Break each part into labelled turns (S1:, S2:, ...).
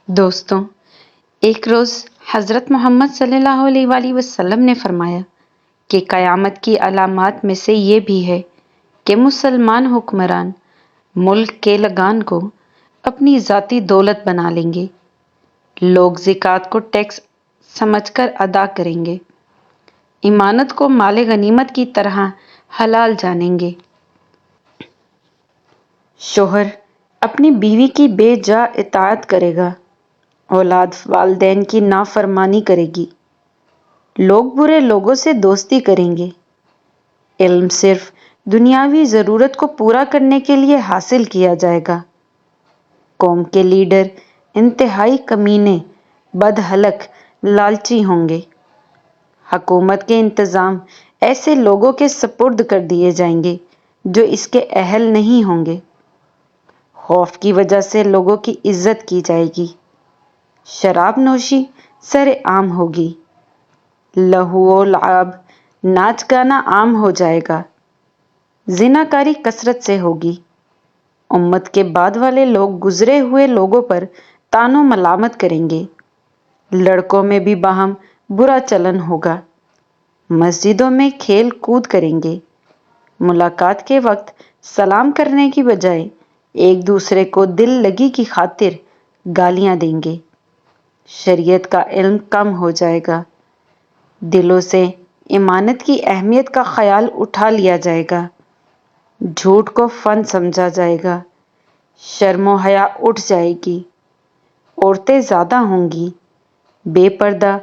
S1: دوستوں، ایک روز حضرت محمد صلی اللہ علیہ وآلہ وسلم نے فرمایا کہ قیامت کی علامات میں سے یہ بھی ہے کہ مسلمان حکمران ملک کے لگان کو اپنی ذاتی دولت بنا لیں گے، لوگ زکوٰۃ کو ٹیکس سمجھ کر ادا کریں گے، امانت کو مال غنیمت کی طرح حلال جانیں گے، شوہر اپنی بیوی کی بے جا اطاعت کرے گا، اولاد والدین کی نافرمانی کرے گی، لوگ برے لوگوں سے دوستی کریں گے، علم صرف دنیاوی ضرورت کو پورا کرنے کے لیے حاصل کیا جائے گا، قوم کے لیڈر انتہائی کمینے، بدحلق، لالچی ہوں گے، حکومت کے انتظام ایسے لوگوں کے سپرد کر دیے جائیں گے جو اس کے اہل نہیں ہوں گے، خوف کی وجہ سے لوگوں کی عزت کی جائے گی، شراب نوشی سر عام ہوگی، لہو و لعب، ناچ گانا عام ہو جائے گا، زنا کاری کثرت سے ہوگی، امت کے بعد والے لوگ گزرے ہوئے لوگوں پر طعن و ملامت کریں گے، لڑکوں میں بھی باہم برا چلن ہوگا، مسجدوں میں کھیل کود کریں گے، ملاقات کے وقت سلام کرنے کی بجائے ایک دوسرے کو دل لگی کی خاطر گالیاں دیں گے، شریعت کا علم کم ہو جائے گا، دلوں سے امانت کی اہمیت کا خیال اٹھا لیا جائے گا، جھوٹ کو فن سمجھا جائے گا، شرم و حیا اٹھ جائے گی، عورتیں زیادہ ہوں گی، بے پردہ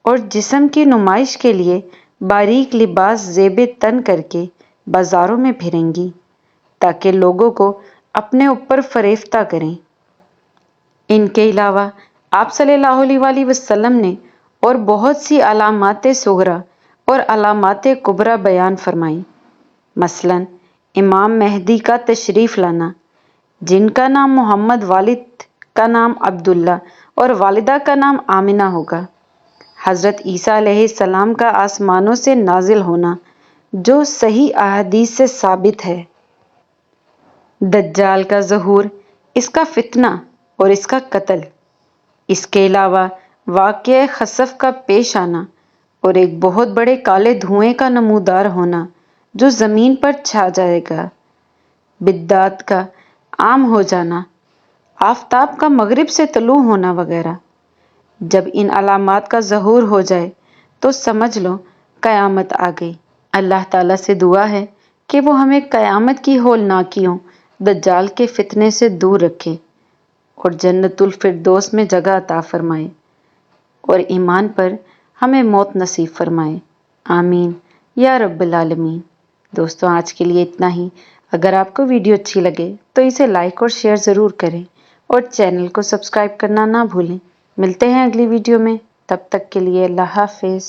S1: اور جسم کی نمائش کے لیے باریک لباس زیب تن کر کے بازاروں میں پھریں گی تاکہ لوگوں کو اپنے اوپر فریفتہ کریں۔ ان کے علاوہ آپ صلی اللہ علیہ وآلہ وسلم نے اور بہت سی علامات صغریٰ اور علامات کبریٰ بیان فرمائیں، مثلاً امام مہدی کا تشریف لانا، جن کا نام محمد، والد کا نام عبداللہ اور والدہ کا نام آمنہ ہوگا، حضرت عیسیٰ علیہ السلام کا آسمانوں سے نازل ہونا جو صحیح احادیث سے ثابت ہے، دجال کا ظہور، اس کا فتنہ اور اس کا قتل، اس کے علاوہ واقعہ خسف کا پیش آنا اور ایک بہت بڑے کالے دھوئیں کا نمودار ہونا جو زمین پر چھا جائے گا، بدعات کا عام ہو جانا، آفتاب کا مغرب سے طلوع ہونا وغیرہ۔ جب ان علامات کا ظہور ہو جائے تو سمجھ لو قیامت آ گئی۔ اللہ تعالیٰ سے دعا ہے کہ وہ ہمیں قیامت کی ہولناکیوں، دجال کے فتنے سے دور رکھے اور جنت الفردوس میں جگہ عطا فرمائے اور ایمان پر ہمیں موت نصیب فرمائے، آمین یا رب العالمین۔ دوستوں، آج کے لیے اتنا ہی۔ اگر آپ کو ویڈیو اچھی لگے تو اسے لائک اور شیئر ضرور کریں اور چینل کو سبسکرائب کرنا نہ بھولیں۔ ملتے ہیں اگلی ویڈیو میں، تب تک کے لیے اللہ حافظ۔